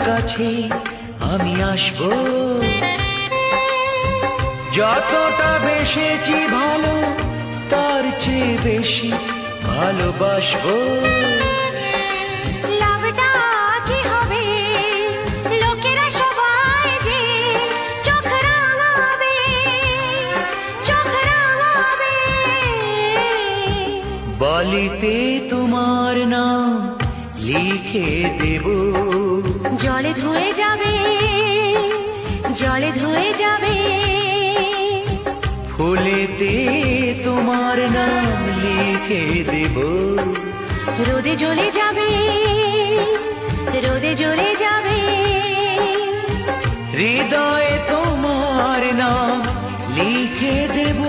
কাছে আমি আসবো, যতটা বেসেছি ভালো তার চেয়ে বেশি ভালোবাসবো। লাভটা কি হবে লোকেরা সবাই যে চোখ রাঙাবে, চোখ রাঙাবে। বালিতে তোমার নাম লিখে দেব, জলে ধুয়ে যাবে, জলে ধুয়ে যাবে। ফুলেতে তোমার নাম লিখে দেব, রোদে জ্বলে যাবে, রোদে জ্বলে যাবে। হৃদয়ে তোমার নাম লিখে দেব।